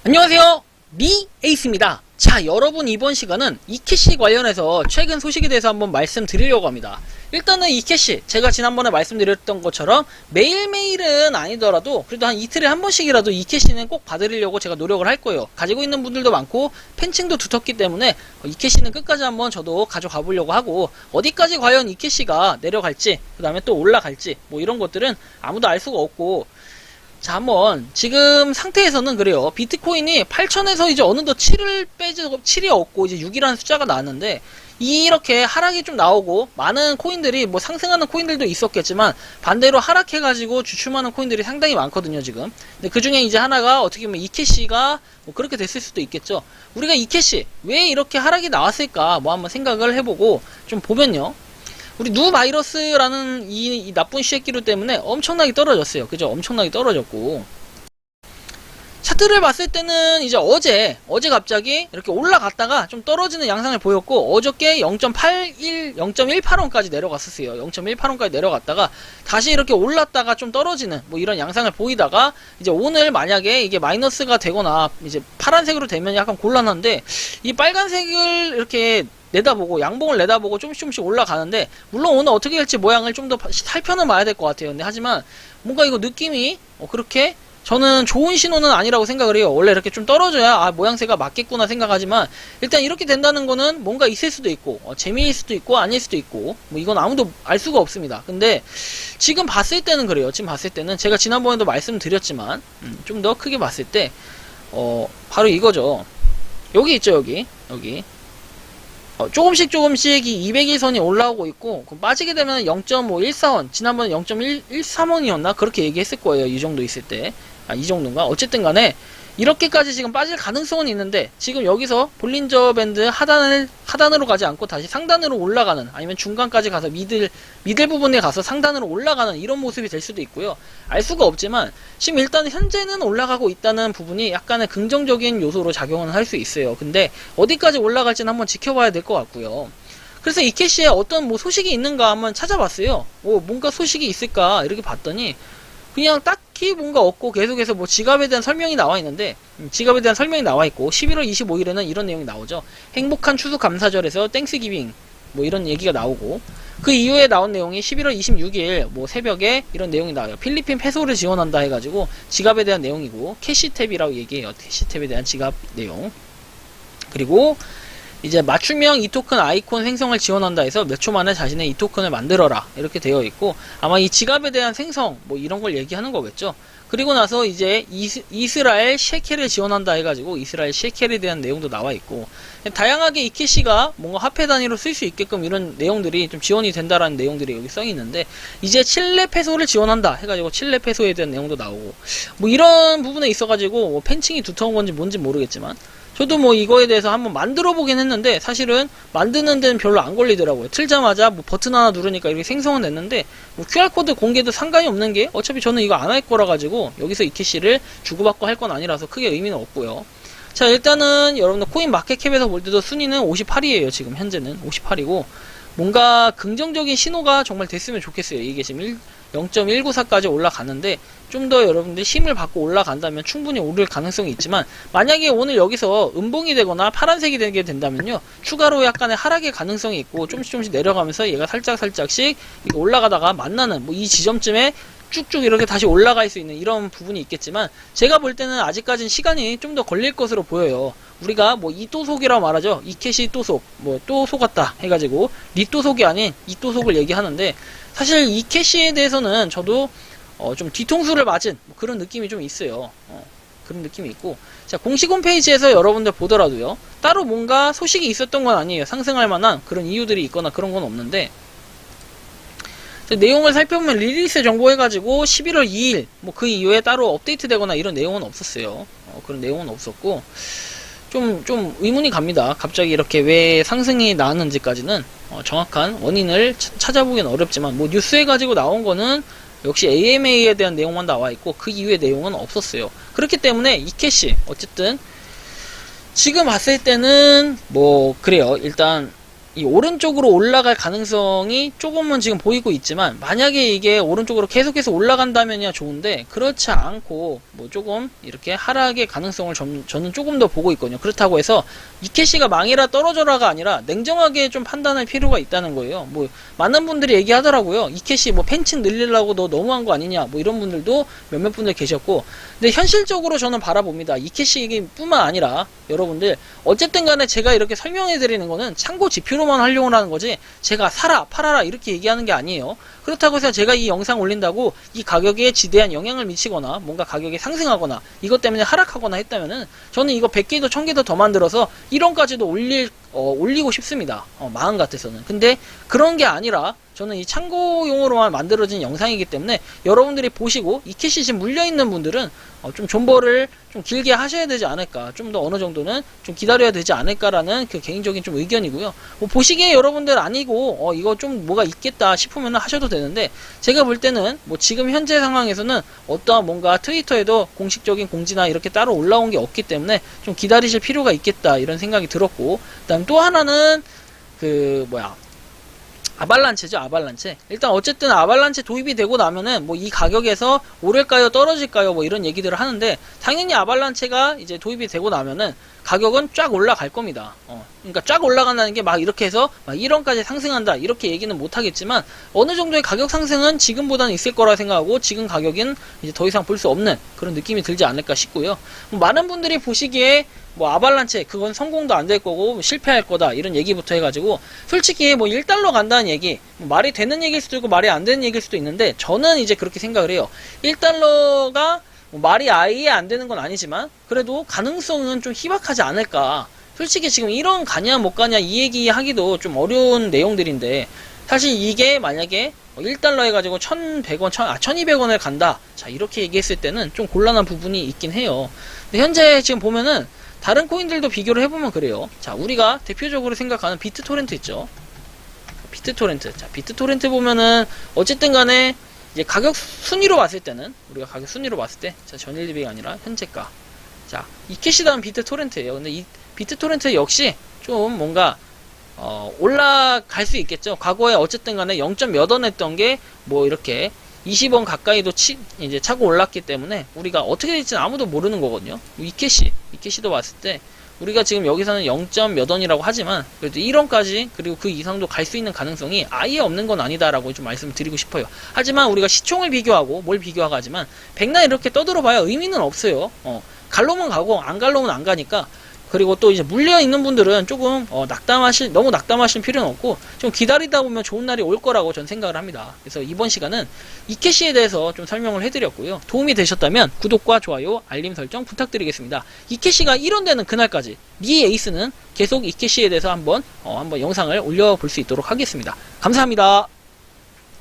안녕하세요, 미에이스입니다. 자, 여러분, 이번 시간은 이캐시 관련해서 최근 소식에 대해서 한번 말씀드리려고 합니다. 일단은 이캐시, 제가 지난번에 말씀드렸던 것처럼 매일매일은 아니더라도 그래도 한 이틀에 한 번씩이라도 이캐시는 꼭 받으려고 제가 노력을 할 거예요. 가지고 있는 분들도 많고 팬층도 두텁기 때문에 이캐시는 끝까지 한번 저도 가져가 보려고 하고, 어디까지 과연 이캐시가 내려갈지, 그 다음에 또 올라갈지, 뭐 이런 것들은 아무도 알 수가 없고, 자, 한번 지금 상태에서는 그래요. 비트코인이 8천에서 이제 어느덧 7이 없고 이제 6이라는 숫자가 나왔는데, 이렇게 하락이 좀 나오고 많은 코인들이 뭐 상승하는 코인들도 있었겠지만 반대로 하락해가지고 주춤하는 코인들이 상당히 많거든요 지금. 근데 그 중에 이제 하나가 어떻게 보면 이캐시가 뭐 그렇게 됐을 수도 있겠죠. 우리가 이캐시 왜 이렇게 하락이 나왔을까 뭐 한번 생각을 해보고 좀 보면요, 우리 누바이러스라는 이 나쁜 쉐끼루 때문에 엄청나게 떨어졌어요. 그죠? 엄청나게 떨어졌고, 차트를 봤을 때는 이제 어제 갑자기 이렇게 올라갔다가 좀 떨어지는 양상을 보였고, 어저께 0.18원까지 내려갔었어요. 0.18원까지 내려갔다가 다시 이렇게 올랐다가 좀 떨어지는 뭐 이런 양상을 보이다가, 이제 오늘 만약에 이게 마이너스가 되거나 이제 파란색으로 되면 약간 곤란한데, 이 빨간색을 이렇게 내다보고 양봉을 내다보고 조금씩 올라가는데, 물론 오늘 어떻게 될지 모양을 좀 더 살펴는 봐야 될 것 같아요. 근데 하지만 뭔가 이거 느낌이 그렇게 저는 좋은 신호는 아니라고 생각을 해요. 원래 이렇게 좀 떨어져야 모양새가 맞겠구나 생각하지만, 일단 이렇게 된다는 거는 뭔가 있을 수도 있고 재미일 수도 있고 아닐 수도 있고 뭐 이건 아무도 알 수가 없습니다. 근데 지금 봤을 때는 그래요. 지금 봤을 때는 제가 지난번에도 말씀드렸지만 좀 더 크게 봤을 때 바로 이거죠. 여기 있죠. 여기 조금씩 이 200일선이 올라오고 있고, 빠지게 되면 0.14원, 지난번에 0.13원이었나? 그렇게 얘기했을 거예요. 이 정도 있을 때. 이 정도인가? 어쨌든 간에, 이렇게까지 지금 빠질 가능성은 있는데, 지금 여기서 볼린저 밴드 하단으로 가지 않고 다시 상단으로 올라가는, 아니면 중간까지 가서 미들 부분에 가서 상단으로 올라가는 이런 모습이 될 수도 있고요. 알 수가 없지만, 지금 일단 현재는 올라가고 있다는 부분이 약간의 긍정적인 요소로 작용은 할 수 있어요. 근데, 어디까지 올라갈지는 한번 지켜봐야 될 것 같고요. 그래서 이캐시에 어떤 뭐 소식이 있는가 한번 찾아봤어요. 뭔가 소식이 있을까? 이렇게 봤더니, 그냥 딱히 뭔가 없고 계속해서 뭐 지갑에 대한 설명이 나와 있는데, 지갑에 대한 설명이 나와 있고, 11월 25일에는 이런 내용이 나오죠. 행복한 추수 감사절에서 땡스기빙 뭐 이런 얘기가 나오고, 그 이후에 나온 내용이 11월 26일 뭐 새벽에 이런 내용이 나와요. 필리핀 페소를 지원한다 해가지고 지갑에 대한 내용이고, 캐시탭이라고 얘기해요. 캐시탭에 대한 지갑 내용. 그리고 이제 맞춤형 이토큰 아이콘 생성을 지원한다 해서 몇 초 만에 자신의 이토큰을 만들어라 이렇게 되어 있고, 아마 이 지갑에 대한 생성 뭐 이런 걸 얘기하는 거겠죠. 그리고 나서 이제 이스라엘 셰켈을 지원한다 해가지고 이스라엘 셰켈에 대한 내용도 나와 있고, 다양하게 이캐시가 뭔가 화폐 단위로 쓸 수 있게끔 이런 내용들이 좀 지원이 된다라는 내용들이 여기 써 있는데, 이제 칠레 페소를 지원한다 해가지고 칠레 페소에 대한 내용도 나오고, 뭐 이런 부분에 있어가지고 뭐 팬층이 두터운 건지 뭔지 모르겠지만, 저도 뭐 이거에 대해서 한번 만들어 보긴 했는데, 사실은 만드는 데는 별로 안 걸리더라고요. 틀자마자 뭐 버튼 하나 누르니까 이렇게 생성은 됐는데, 뭐 QR코드 공개도 상관이 없는 게, 어차피 저는 이거 안 할 거라 가지고 여기서 이캐시를 주고받고 할 건 아니라서 크게 의미는 없고요. 자, 일단은 여러분들 코인 마켓캡에서 볼 때도 순위는 58이에요. 지금 현재는 58이고, 뭔가 긍정적인 신호가 정말 됐으면 좋겠어요. 이게 지금 0.194까지 올라갔는데, 좀 더 여러분들 힘을 받고 올라간다면 충분히 오를 가능성이 있지만, 만약에 오늘 여기서 음봉이 되거나 파란색이 되게 된다면요, 추가로 약간의 하락의 가능성이 있고, 조금씩 내려가면서 얘가 살짝씩 올라가다가 만나는 뭐 이 지점쯤에 쭉쭉 이렇게 다시 올라갈 수 있는 이런 부분이 있겠지만, 제가 볼 때는 아직까지는 시간이 좀 더 걸릴 것으로 보여요. 우리가 뭐 이또속이라고 말하죠. 이캐시 또속, 뭐 또 속았다 해가지고 리또속이 아닌 이또속을 얘기하는데, 사실 이캐시에 대해서는 저도 좀 뒤통수를 맞은 뭐 그런 느낌이 좀 있어요. 그런 느낌이 있고, 자, 공식 홈페이지에서 여러분들 보더라도요, 따로 뭔가 소식이 있었던 건 아니에요. 상승할 만한 그런 이유들이 있거나 그런 건 없는데, 내용을 살펴보면 리리스 정보 해가지고 11월 2일 뭐 그 이후에 따로 업데이트 되거나 이런 내용은 없었어요. 그런 내용은 없었고, 좀 의문이 갑니다. 갑자기 이렇게 왜 상승이 나왔는지까지는 정확한 원인을 찾아보기는 어렵지만, 뭐 뉴스에 가지고 나온 거는 역시 AMA에 대한 내용만 나와 있고, 그 이후의 내용은 없었어요. 그렇기 때문에 이캐시 어쨌든 지금 봤을 때는 뭐 그래요. 일단 이 오른쪽으로 올라갈 가능성이 조금은 지금 보이고 있지만, 만약에 이게 오른쪽으로 계속해서 올라간다면야 좋은데 그렇지 않고 뭐 조금 이렇게 하락의 가능성을 저는 조금 더 보고 있거든요. 그렇다고 해서 이케시가 망해라 떨어져라가 아니라 냉정하게 좀 판단할 필요가 있다는 거예요. 뭐 많은 분들이 얘기하더라고요. 이케시 뭐 팬층 늘리려고 너 너무한 거 아니냐, 뭐 이런 분들도 몇몇 분들 계셨고, 근데 현실적으로 저는 바라봅니다. 이케시 뿐만 아니라 여러분들 어쨌든 간에 제가 이렇게 설명해 드리는 거는 참고 지표로만 활용을 하는 거지, 제가 사라 팔아라 이렇게 얘기하는 게 아니에요. 그렇다고 해서 제가 이 영상 올린다고 이 가격에 지대한 영향을 미치거나 뭔가 가격이 상승하거나 이것 때문에 하락하거나 했다면은 저는 이거 100개도 1000개도 더 만들어서 1원까지도 올리고 싶습니다. 마음 같아서는. 근데 그런 게 아니라 저는 이 참고용으로만 만들어진 영상이기 때문에 여러분들이 보시고 이케시 지금 물려있는 분들은 좀 존버를 좀 길게 하셔야 되지 않을까, 좀 더 어느 정도는 좀 기다려야 되지 않을까라는 그 개인적인 좀 의견이고요. 뭐 보시기에 여러분들 아니고 이거 좀 뭐가 있겠다 싶으면 하셔도 되는데, 제가 볼 때는 뭐 지금 현재 상황에서는 어떠한 뭔가 트위터에도 공식적인 공지나 이렇게 따로 올라온 게 없기 때문에 좀 기다리실 필요가 있겠다 이런 생각이 들었고, 그다음 또 하나는 아발란체죠. 아발란체. 일단 어쨌든 아발란체 도입이 되고 나면은 뭐 이 가격에서 오를까요 떨어질까요 뭐 이런 얘기들을 하는데, 당연히 아발란체가 이제 도입이 되고 나면은 가격은 쫙 올라갈 겁니다. 그러니까 쫙 올라간다는 게 막 이렇게 해서 막 1원까지 상승한다 이렇게 얘기는 못 하겠지만, 어느 정도의 가격 상승은 지금보다는 있을 거라 생각하고, 지금 가격은 이제 더 이상 볼 수 없는 그런 느낌이 들지 않을까 싶고요. 뭐 많은 분들이 보시기에 뭐 아발란체 그건 성공도 안 될 거고 실패할 거다 이런 얘기부터 해가지고, 솔직히 뭐 1달러 간다는 얘기 뭐 말이 되는 얘기일 수도 있고 말이 안 되는 얘기일 수도 있는데, 저는 이제 그렇게 생각을 해요. 1달러가 뭐 말이 아예 안 되는 건 아니지만 그래도 가능성은 좀 희박하지 않을까. 솔직히 지금 1원 가냐 못 가냐 이 얘기 하기도 좀 어려운 내용들인데, 사실 이게 만약에 1달러 해가지고 1100원, 1200원을 간다, 자 이렇게 얘기했을 때는 좀 곤란한 부분이 있긴 해요. 근데 현재 지금 보면은 다른 코인들도 비교를 해보면 그래요. 자, 우리가 대표적으로 생각하는 비트토렌트 있죠. 비트토렌트. 자, 비트토렌트 보면은 어쨌든 간에 이제 가격 순위로 봤을 때는, 우리가 가격 순위로 봤을 때, 자, 전일 대비가 아니라 현재가. 자, 이케시 다음 비트토렌트예요. 근데 이 비트토렌트 역시 좀 뭔가 올라갈 수 있겠죠. 과거에 어쨌든 간에 0. 몇 원 했던 게 뭐 이렇게 20원 가까이도 이제 차고 올랐기 때문에 우리가 어떻게 될지는 아무도 모르는 거거든요. 이케시도 봤을 때 우리가 지금 여기서는 0. 몇 원이라고 하지만 그래도 1원까지 그리고 그 이상도 갈 수 있는 가능성이 아예 없는 건 아니다라고 좀 말씀을 드리고 싶어요. 하지만 우리가 시총을 비교하고 뭘 비교하고 하지만 백날 이렇게 떠들어봐야 의미는 없어요. 갈로면 가고 안 갈로면 안 가니까. 그리고 또 이제 물려있는 분들은 조금 너무 낙담하실 필요는 없고 좀 기다리다 보면 좋은 날이 올 거라고 전 생각을 합니다. 그래서 이번 시간은 이케시에 대해서 좀 설명을 해드렸고요. 도움이 되셨다면 구독과 좋아요, 알림 설정 부탁드리겠습니다. 이케시가 1원 되는 그날까지 니 에이스는 계속 이케시에 대해서 한번 영상을 올려볼 수 있도록 하겠습니다. 감사합니다.